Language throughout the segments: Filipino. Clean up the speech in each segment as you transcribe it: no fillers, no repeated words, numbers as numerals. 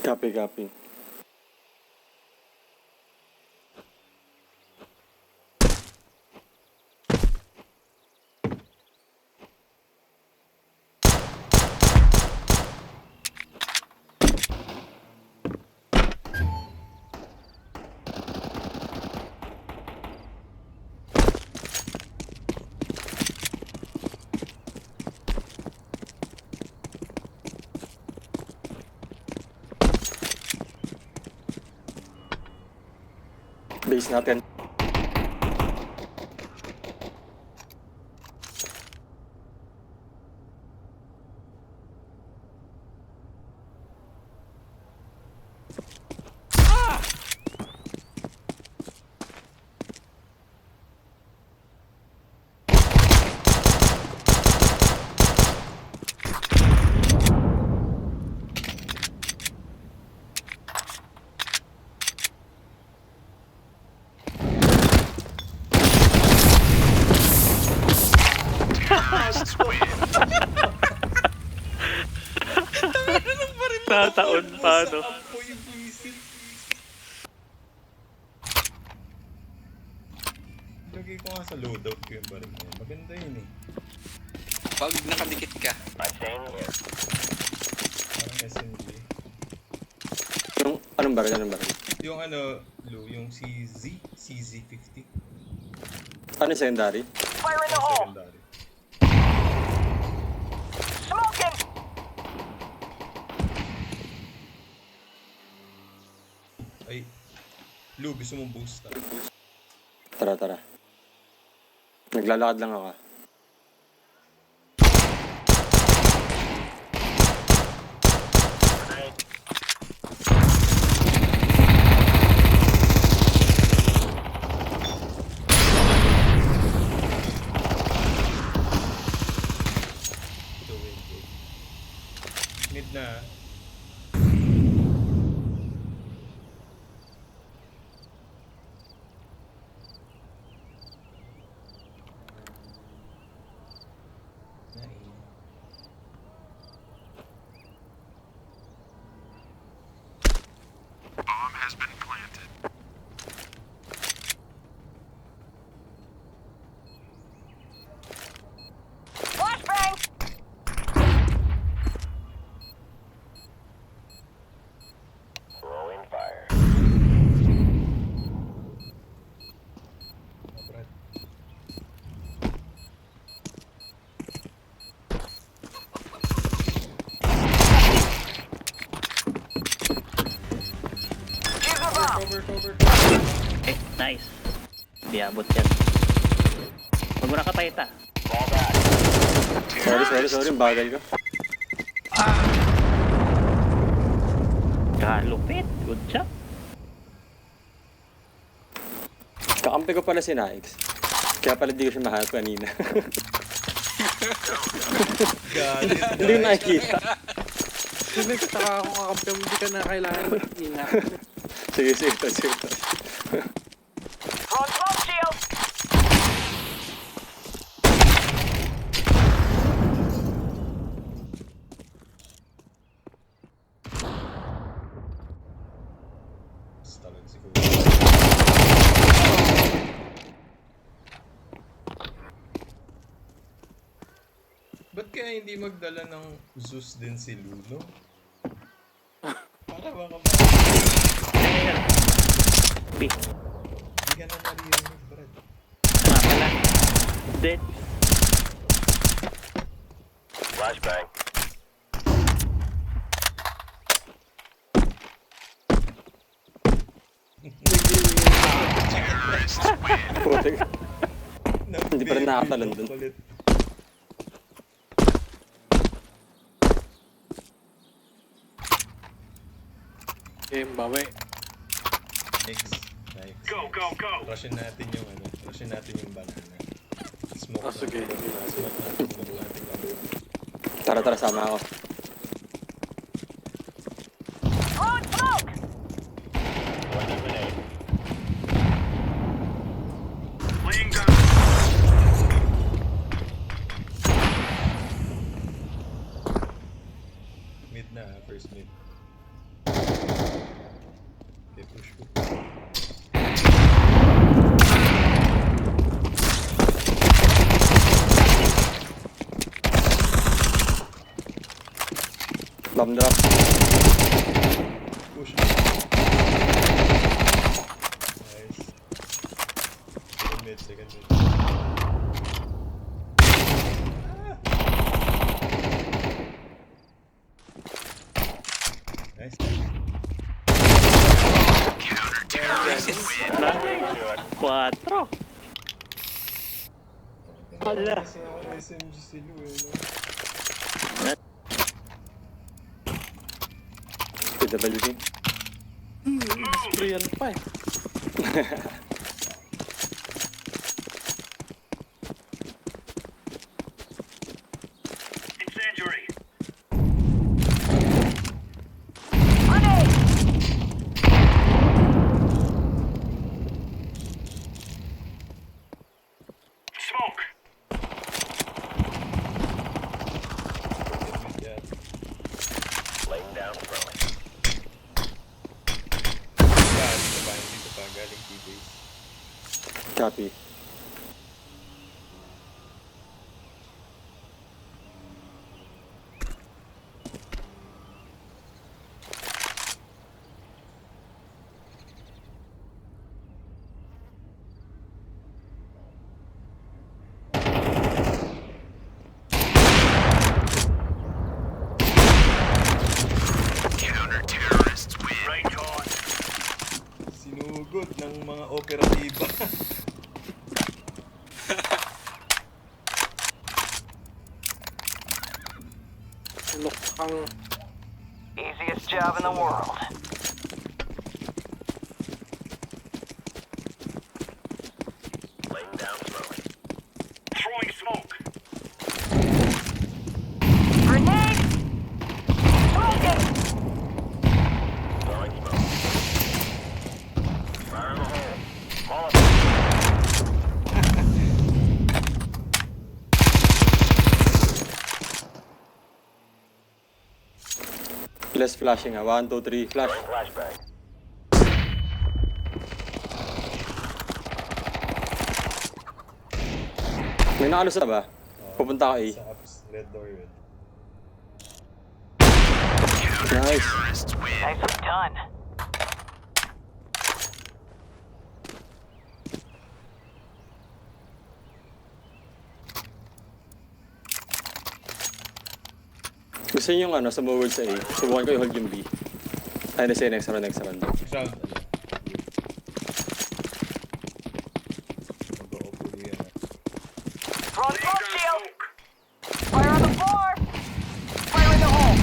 Copy, copy. Base natin. Tataon pa, no? Lagay ko nga sa loadout ko yung baril na yun. Maganda yun eh. Pag nakadikit ka. Parang SMG. Anong baril? Anong baril? Yung ano, Lou, yung CZ50. Ano yung secondary? Fire in the Yung hole! secondary. Smoking! Ay, Lou, gusto mong boost ah. Tara, tara. Naglalakad lang ako. Ito, wait. Mid na. Flashbang! Throwing fire. Brad. Use the bomb! Cover. Eh, nice. Hindi abot yan. Huwag mo nakapayta. Ball back. Sorry. Bagal ko. Kalupit. Good job. Kakampi ko pala si Naix. Kaya pala di ko siya mahal kanina. Galit. Hindi ko nakikita. Hindi nagtataka ako kakampi mo, hindi ka na kailangan mag-ingat. Sige. Throwing smoke shield! Talaga siguro. Ba't kaya hindi magdala ng Zeus din si Luno? Para baka B. hindi ka na naririnig, Brad. Nga pala. Dead. Flashbang. Putik. Hindi pa rin nakatalon dun. Kulit. Game, bawi. Nice. Go. Rushin natin yung banana. Smoke Sige. Tara, sama ako. Throwing smoke! Laying down. Mid na, first mid. Bomb drop. Push. Nice. Second mid. Nice. Quatro. Hala. Kasi ako SMG si Lu eh. No? PWD. Sprayan pa eh. Incendiary. Grenade. Smoke. Second mid yan. Laying down throwing. Yan, dito pa. Galing T-base. Copy. Range on. Sinugod ng mga operatiba. Lukhang Easiest job in the world. Laying down throwing. Throwing smoke. Grenade. Smoking. Throwing smoke. Fire in the hole. Molotov. Less flashing 1, 2, 3, flash. Flashbang. May nakalusot na ba? Pupunta ka A. Sa ups, red door yun. Nice. Nicely done. Gusto niyo yung ano, sa moward sa A. Subukan ko i-hold yung B. Ay, nasa next round, next round. Ground. Mag-o-opo yan. Throwing smoke shield. Fire on the floor. Fire in the hole.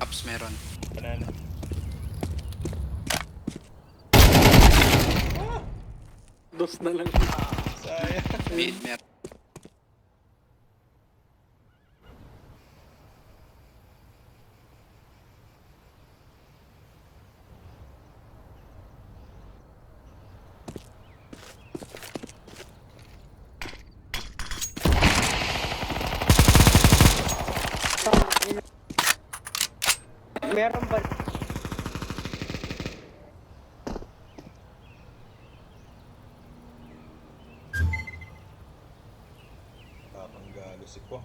Ups meron. Banana. dos na lang. Sayang. Mid meron. Meron ba? Tatanggalo si Kwang.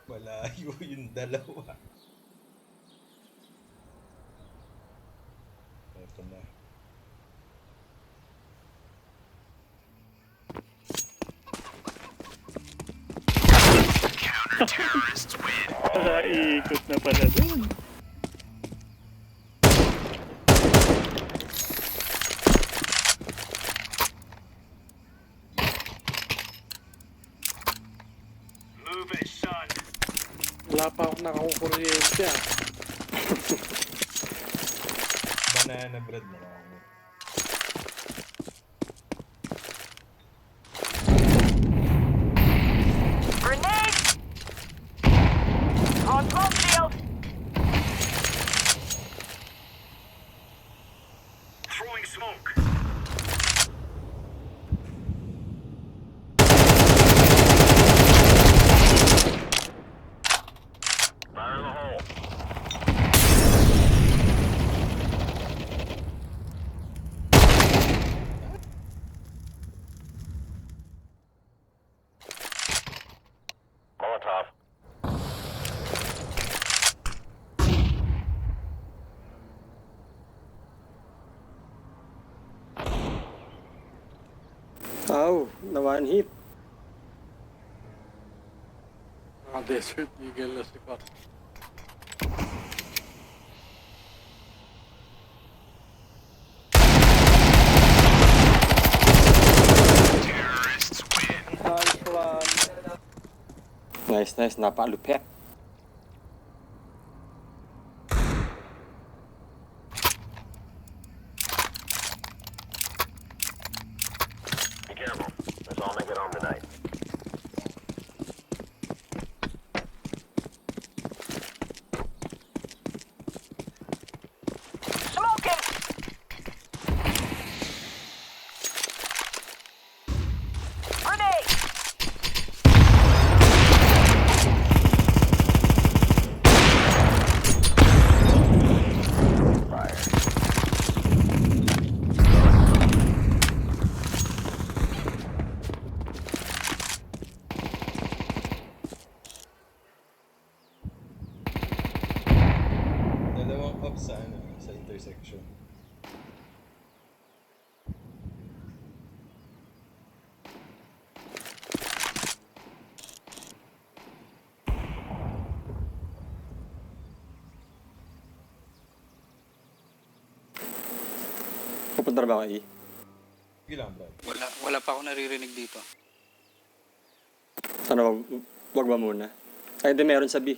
Malayo yung dalawa. Ito na. Ikot na pala dun. Move it, son. Wala pa akong nakakukuryente ah. Banana bread na lang ako. Ow, na one hit. Desert Eagle na si Pat. Nice, napalupet. Be careful. Let's all make it home tonight. Smoking! Grenade! Dalawang up sa ano, sa intersection. Pupunta na ba kayo? Sige lang, Brad. Wala pa ako naririnig dito. Sana wag ba muna? Ay, hindi, meron sa B.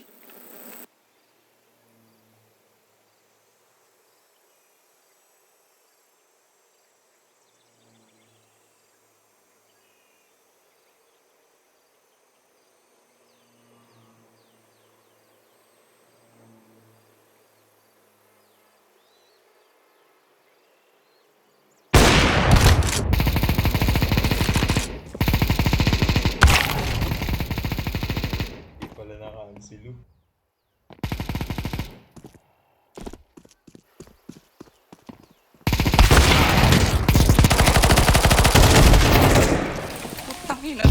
Hindi pala naka-si Lou. Putang ina.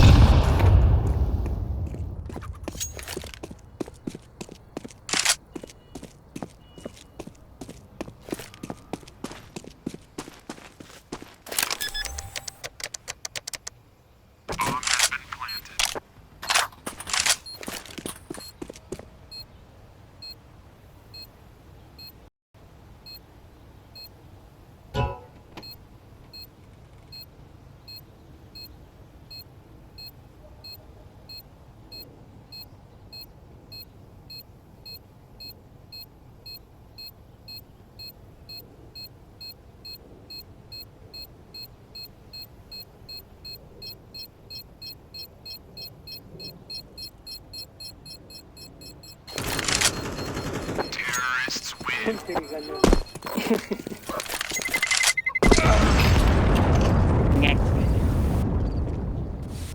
Ngek.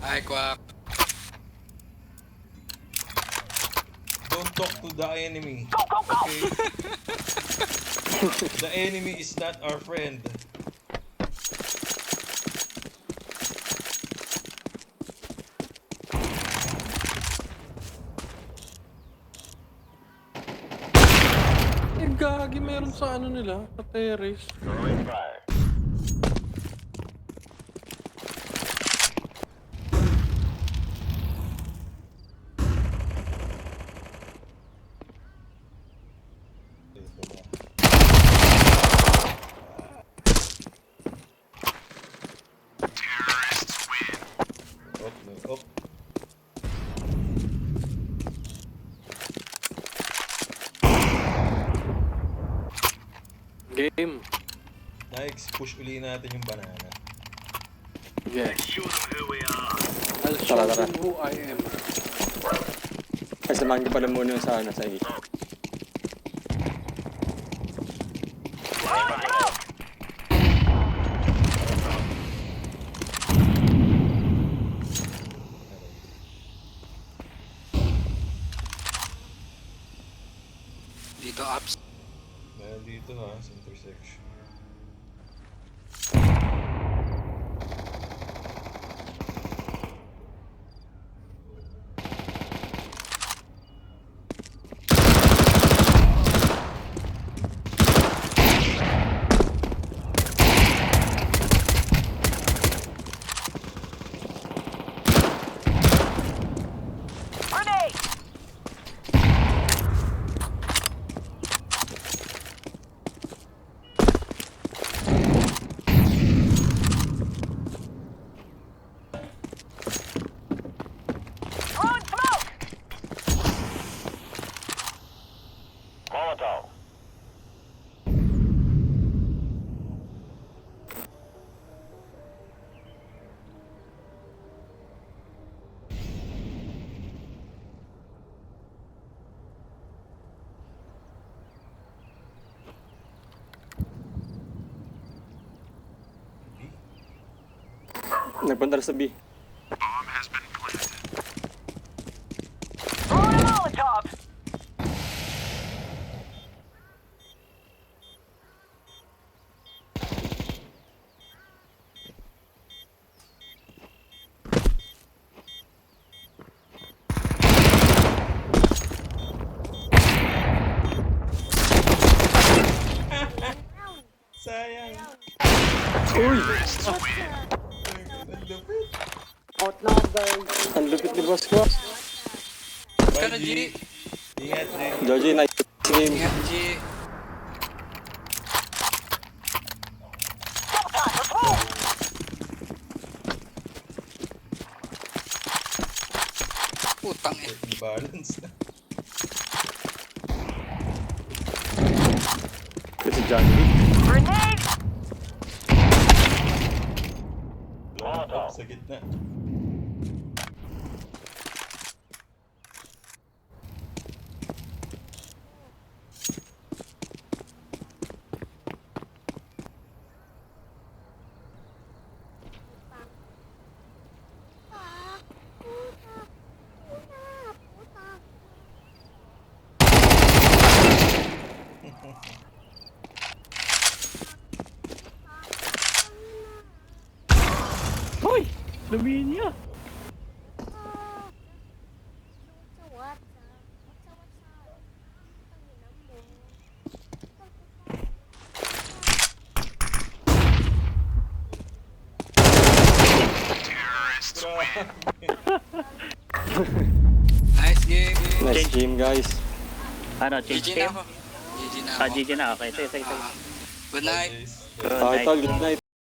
Ay, kwak. Don't talk to the enemy. Okay? The enemy is not our friend. Eh, gagi, meron sa ano nila, sa terrace. Throwing fire. Oh, may oh. Game. Nikes, push uli natin yung banana. Yes. I'll show Tara, tara. them who I am. Ay, samahan ko pala muna yung sa ano, sa A. Throwing smoke! sa intersection. Grenade! Throwing smoke! Molotov. Nagpunta na sa B. Throwing a Molotov! Sayang! Uy! Nandapit! Ang lupit ni boss ko. Ka na, G. Ingat, G. Joji, nice game. Ingat, G. Let's move! Putang eh. Balance na. Kasi Johnny. Grenade! Molotov. Sa gitna. Hoy! Luminya! Nice game. Nice game, guys. Ano, change GG na team? ako. GG na Ah, ako. GG na. Okay, sige, sige, sige. Good night. Guys. Good Okay, night. tol. Good night.